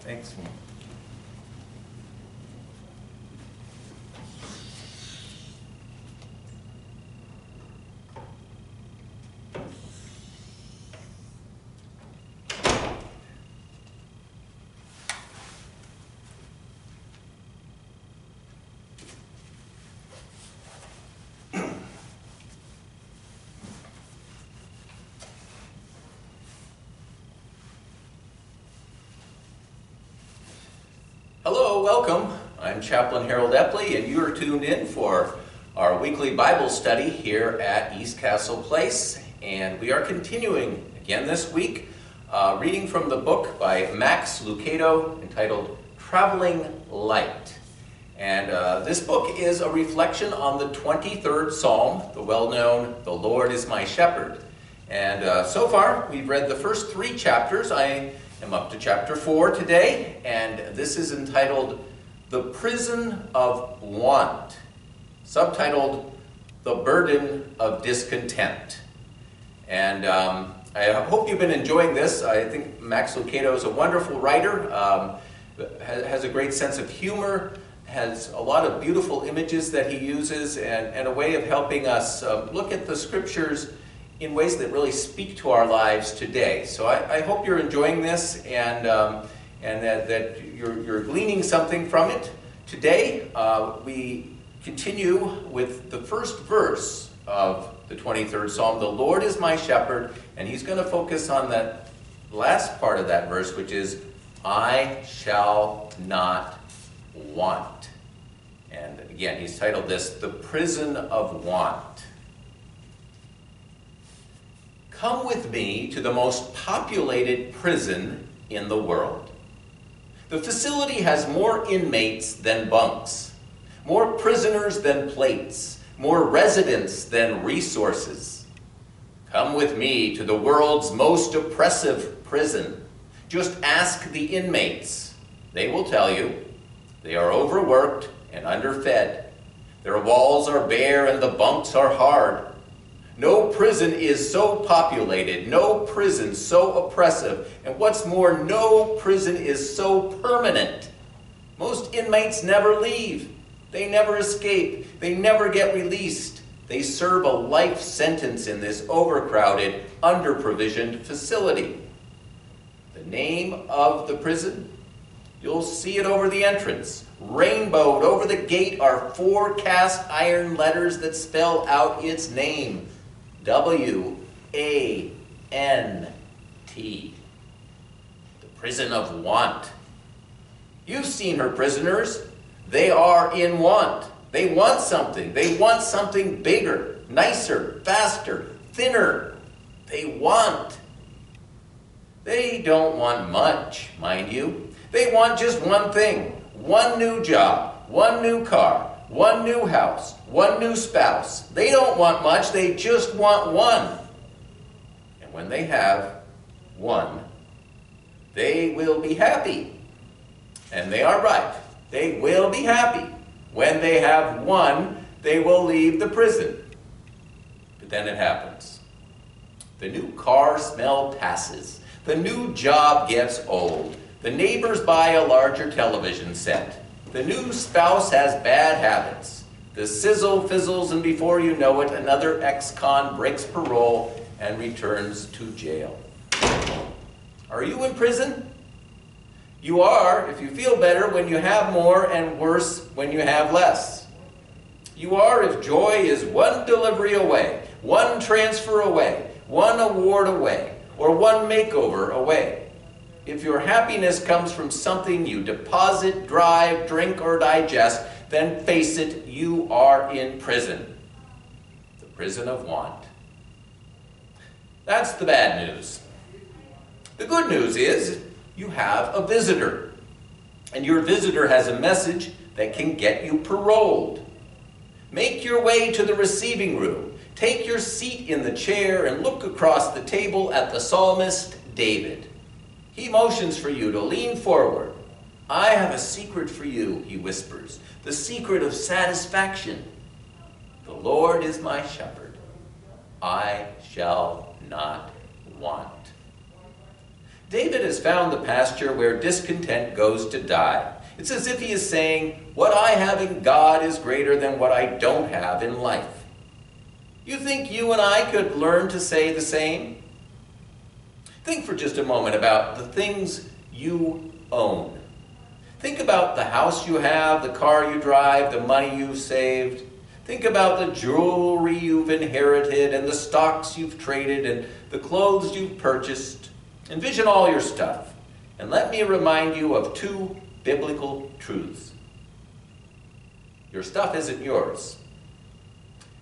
Thanks. Hello, welcome. I'm Chaplain Harold Epley, and you are tuned in for our weekly Bible study here at East Castle Place. And we are continuing again this week, reading from the book by Max Lucado entitled Traveling Light. And this book is a reflection on the 23rd Psalm, the well-known, "The Lord is my shepherd." And so far, we've read the first 3 chapters. I am up to chapter 4 today, and this is entitled The Prison of Want, subtitled The Burden of Discontent. And I hope you've been enjoying this. I think Max Lucado is a wonderful writer, has a great sense of humor, has a lot of beautiful images that he uses, and a way of helping us look at the scriptures in ways that really speak to our lives today. So I hope you're enjoying this and that you're gleaning something from it. Today, we continue with the first verse of the 23rd Psalm, "The Lord is my shepherd," and he's going to focus on that last part of that verse, which is, "I shall not want." And again, he's titled this, "The Prison of Want." Come with me to the most populated prison in the world. The facility has more inmates than bunks, more prisoners than plates, more residents than resources. Come with me to the world's most oppressive prison. Just ask the inmates. They will tell you they are overworked and underfed. Their walls are bare and the bunks are hard. No prison is so populated, no prison so oppressive, and what's more, no prison is so permanent. Most inmates never leave. They never escape. They never get released. They serve a life sentence in this overcrowded, under-provisioned facility. The name of the prison? You'll see it over the entrance. Rainbowed over the gate are 4 cast iron letters that spell out its name. W-A-N-T. The Prison of Want. You've seen her prisoners. They are in want. They want something. They want something bigger, nicer, faster, thinner. They want. They don't want much, mind you. They want just one thing. One new job, one new car, one new house, one new spouse. They don't want much, they just want one. And when they have one, they will be happy. And they are right. They will be happy. When they have one, they will leave the prison. But then it happens. The new car smell passes. The new job gets old. The neighbors buy a larger television set. The new spouse has bad habits. The sizzle fizzles, and before you know it, another ex-con breaks parole and returns to jail. Are you in prison? You are, if you feel better, when you have more, and worse when you have less. You are if joy is one delivery away, one transfer away, one award away, or one makeover away. If your happiness comes from something you deposit, drive, drink, or digest, then face it, you are in prison. The prison of want. That's the bad news. The good news is you have a visitor. And your visitor has a message that can get you paroled. Make your way to the receiving room. Take your seat in the chair and look across the table at the psalmist David. He motions for you to lean forward. "I have a secret for you," he whispers, "the secret of satisfaction. The Lord is my shepherd. I shall not want." David has found the pasture where discontent goes to die. It's as if he is saying, what I have in God is greater than what I don't have in life. You think you and I could learn to say the same? Think for just a moment about the things you own. Think about the house you have, the car you drive, the money you've saved. Think about the jewelry you've inherited and the stocks you've traded and the clothes you've purchased. Envision all your stuff. And let me remind you of two biblical truths. Your stuff isn't yours.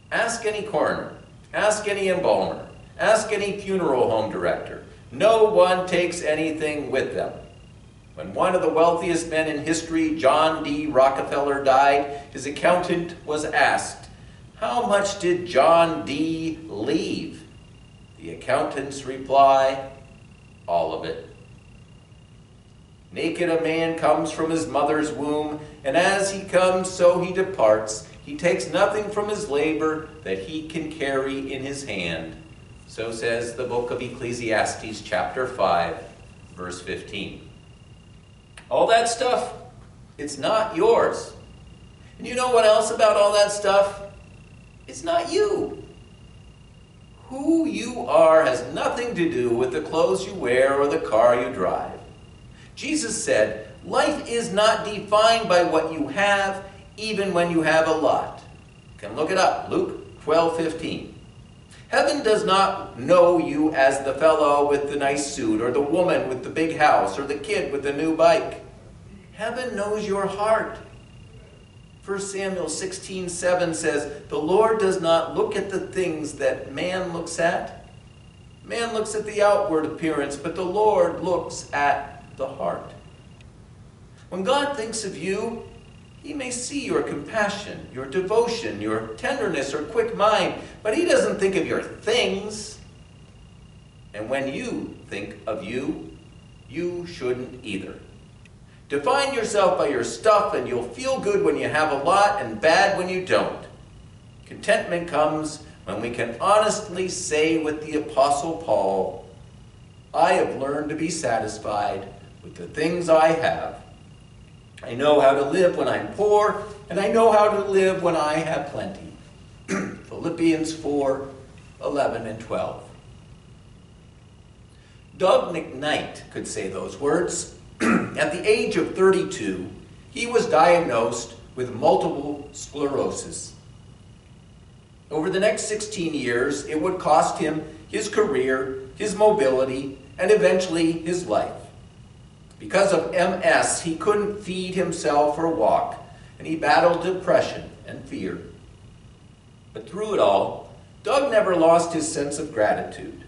Ask any coroner, ask any embalmer, ask any funeral home director. No one takes anything with them. When one of the wealthiest men in history, John D. Rockefeller, died, his accountant was asked, "How much did John D. leave?" The accountant's reply, "All of it." Naked a man comes from his mother's womb, and as he comes, so he departs. He takes nothing from his labor that he can carry in his hand. So says the book of Ecclesiastes, chapter 5, verse 15. All that stuff, it's not yours. And you know what else about all that stuff? It's not you. Who you are has nothing to do with the clothes you wear or the car you drive. Jesus said, life is not defined by what you have, even when you have a lot. You can look it up, Luke 12:15. Heaven does not know you as the fellow with the nice suit, or the woman with the big house, or the kid with the new bike. Heaven knows your heart. 1 Samuel 16:7 says, the Lord does not look at the things that man looks at. Man looks at the outward appearance, but the Lord looks at the heart. When God thinks of you, he may see your compassion, your devotion, your tenderness, or quick mind, but he doesn't think of your things. And when you think of you, you shouldn't either. Define yourself by your stuff, and you'll feel good when you have a lot and bad when you don't. Contentment comes when we can honestly say with the Apostle Paul, I have learned to be satisfied with the things I have. I know how to live when I'm poor, and I know how to live when I have plenty. Philippians 4:11 and 12. Doug McKnight could say those words. At the age of 32, he was diagnosed with multiple sclerosis. Over the next 16 years, it would cost him his career, his mobility, and eventually his life. Because of MS, he couldn't feed himself or walk, and he battled depression and fear. But through it all, Doug never lost his sense of gratitude.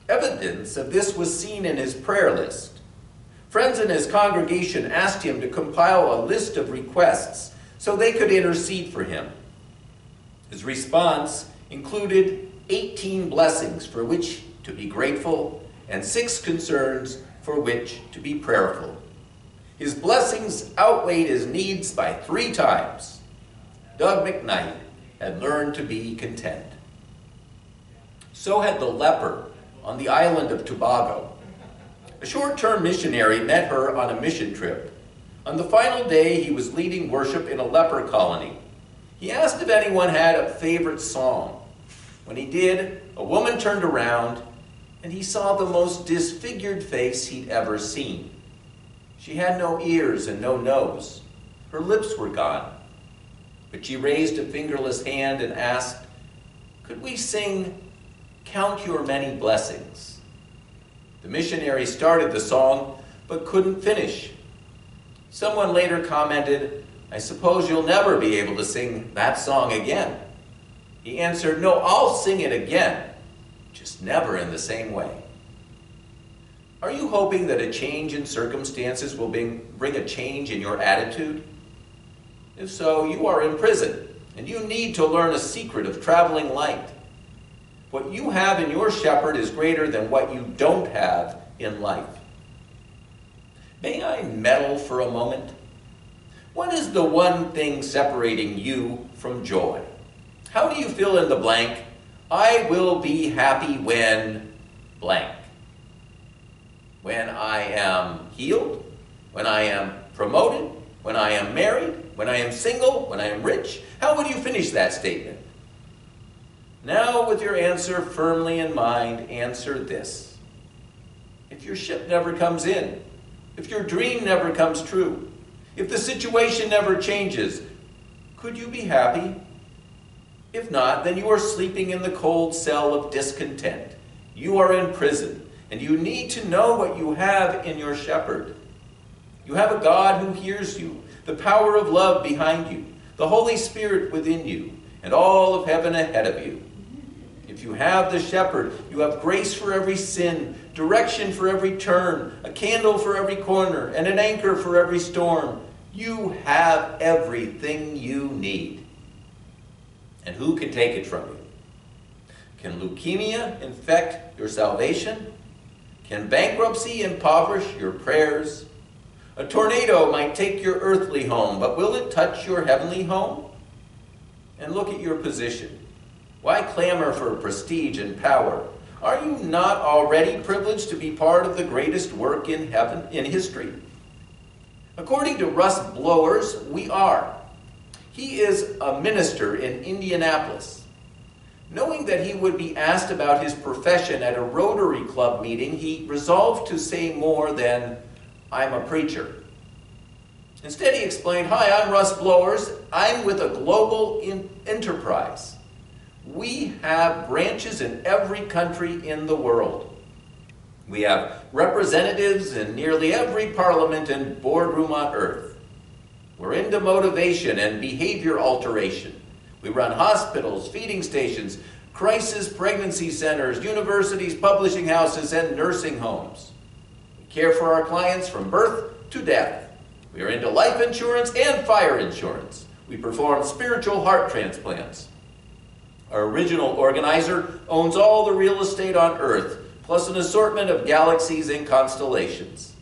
Evidence of this was seen in his prayer list. Friends in his congregation asked him to compile a list of requests so they could intercede for him. His response included 18 blessings for which to be grateful and 6 concerns for which to be prayerful. His blessings outweighed his needs by 3 times. Doug McKnight had learned to be content. So had the leper on the island of Tobago. A short-term missionary met her on a mission trip. On the final day, he was leading worship in a leper colony. He asked if anyone had a favorite song. When he did, a woman turned around, and he saw the most disfigured face he'd ever seen. She had no ears and no nose. Her lips were gone. But she raised a fingerless hand and asked, "Could we sing, 'Count Your Many Blessings'?" The missionary started the song, but couldn't finish. Someone later commented, "I suppose you'll never be able to sing that song again." He answered, "No, I'll sing it again, just never in the same way." Are you hoping that a change in circumstances will bring a change in your attitude? If so, you are in prison, and you need to learn a secret of traveling light. What you have in your shepherd is greater than what you don't have in life. May I meddle for a moment? What is the one thing separating you from joy? How do you fill in the blank? I will be happy when blank. when I am healed, when I am promoted, when I am married, when I am single, when I am rich? How would you finish that statement? Now, with your answer firmly in mind, answer this. If your ship never comes in, if your dream never comes true, if the situation never changes, could you be happy? If not, then you are sleeping in the cold cell of discontent. You are in prison, and you need to know what you have in your shepherd. You have a God who hears you, the power of love behind you, the Holy Spirit within you, and all of heaven ahead of you. If you have the shepherd, you have grace for every sin, direction for every turn, a candle for every corner, and an anchor for every storm. You have everything you need. And who can take it from you? Can leukemia infect your salvation? Can bankruptcy impoverish your prayers? A tornado might take your earthly home, but will it touch your heavenly home? And look at your position. Why clamor for prestige and power? Are you not already privileged to be part of the greatest work in heaven, in history? According to Russ Blowers, we are. He is a minister in Indianapolis. Knowing that he would be asked about his profession at a Rotary Club meeting, he resolved to say more than, "I'm a preacher." Instead, he explained, "Hi, I'm Russ Blowers. I'm with a global enterprise. We have branches in every country in the world. We have representatives in nearly every parliament and boardroom on earth. We're into motivation and behavior alteration. We run hospitals, feeding stations, crisis pregnancy centers, universities, publishing houses, and nursing homes. We care for our clients from birth to death. We are into life insurance and fire insurance. We perform spiritual heart transplants. Our original organizer owns all the real estate on Earth, plus an assortment of galaxies and constellations.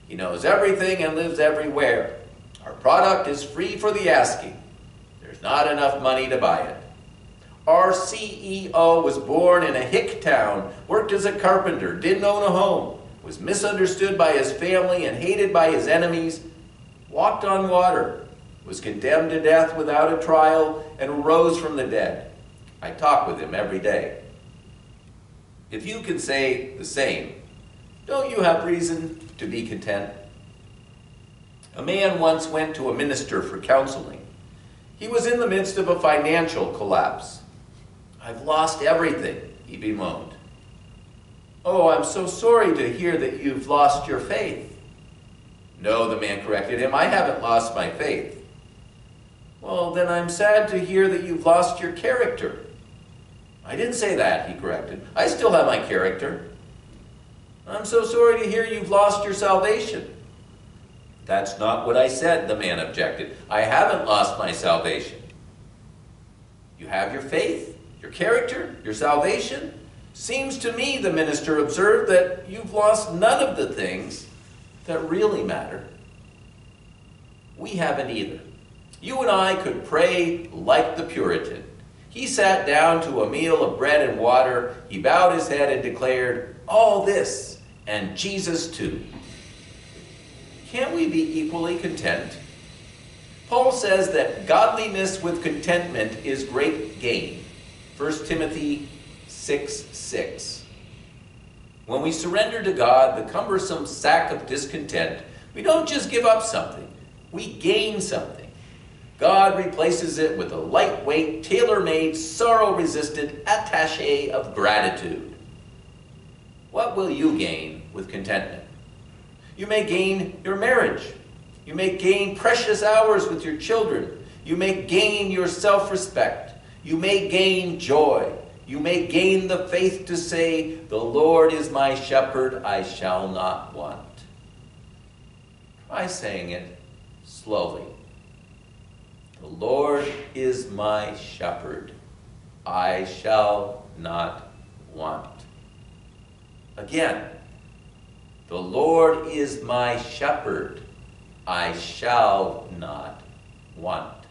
He knows everything and lives everywhere. Our product is free for the asking. There's not enough money to buy it. Our CEO was born in a hick town, worked as a carpenter, didn't own a home, was misunderstood by his family and hated by his enemies, walked on water, was condemned to death without a trial, and rose from the dead. I talk with him every day." If you can say the same, don't you have reason to be content? A man once went to a minister for counseling. He was in the midst of a financial collapse. "I've lost everything," he bemoaned. "Oh, I'm so sorry to hear that you've lost your faith." "No," the man corrected him, "I haven't lost my faith." "Well, then I'm sad to hear that you've lost your character." "I didn't say that," he corrected. "I still have my character." "I'm so sorry to hear you've lost your salvation." "That's not what I said," the man objected. "I haven't lost my salvation." "You have your faith, your character, your salvation? Seems to me," the minister observed, "that you've lost none of the things that really matter." We haven't either. You and I could pray like the Puritan. He sat down to a meal of bread and water. He bowed his head and declared, "All this, and Jesus too." Can't we be equally content? Paul says that godliness with contentment is great gain. 1 Timothy 6:6. When we surrender to God the cumbersome sack of discontent, we don't just give up something, we gain something. God replaces it with a lightweight, tailor-made, sorrow-resistant attaché of gratitude. What will you gain with contentment? You may gain your marriage. You may gain precious hours with your children. You may gain your self-respect. You may gain joy. You may gain the faith to say, "The Lord is my shepherd, I shall not want." Try saying it slowly. "The Lord is my shepherd, I shall not want." Again, "The Lord is my shepherd, I shall not want."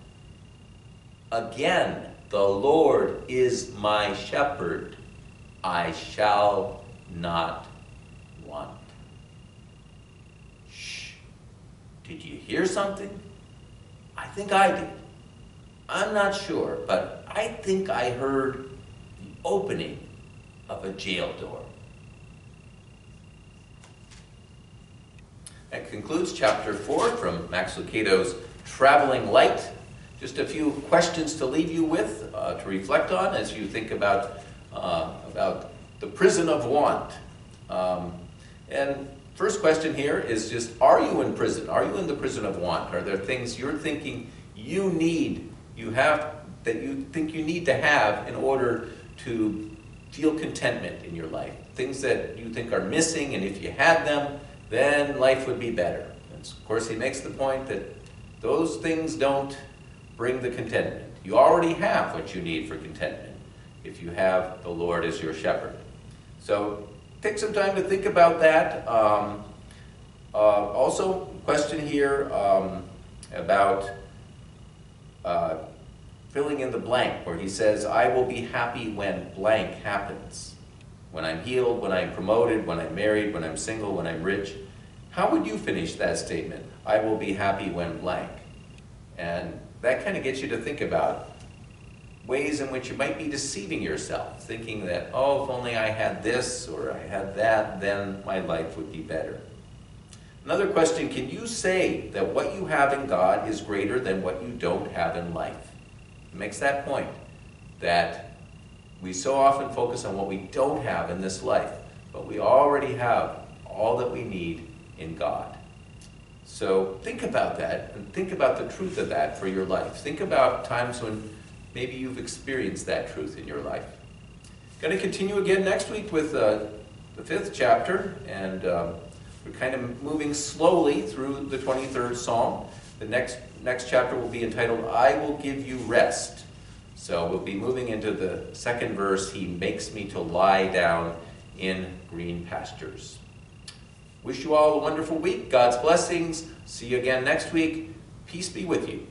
Again, "The Lord is my shepherd, I shall not want." Did you hear something? I think I did. I'm not sure, but I think I heard the opening of a jail door. That concludes chapter 4 from Max Lucado's Traveling Light. Just a few questions to leave you with, to reflect on as you think about the prison of want. And first question here is just, are you in prison? Are you in the prison of want? Are there things you're thinking you have, that you think you need to have in order to feel contentment in your life? Things that you think are missing, and if you had them, then life would be better. And of course, he makes the point that those things don't bring the contentment. You already have what you need for contentment if you have the Lord as your shepherd. So take some time to think about that. Also, question here about filling in the blank, where he says, I will be happy when blank happens. When I'm healed, when I'm promoted, when I'm married, when I'm single, when I'm rich. How would you finish that statement? I will be happy when blank. And that kind of gets you to think about ways in which you might be deceiving yourself, thinking that, oh, if only I had this or I had that, then my life would be better. Another question, can you say that what you have in God is greater than what you don't have in life? It makes that point, that we so often focus on what we don't have in this life, but we already have all that we need in God. So think about that, and think about the truth of that for your life. Think about times when maybe you've experienced that truth in your life. Going to continue again next week with the 5th chapter, and we're kind of moving slowly through the 23rd Psalm. The next chapter will be entitled, I will give you rest. So we'll be moving into the 2nd verse, he makes me to lie down in green pastures. Wish you all a wonderful week. God's blessings. See you again next week. Peace be with you.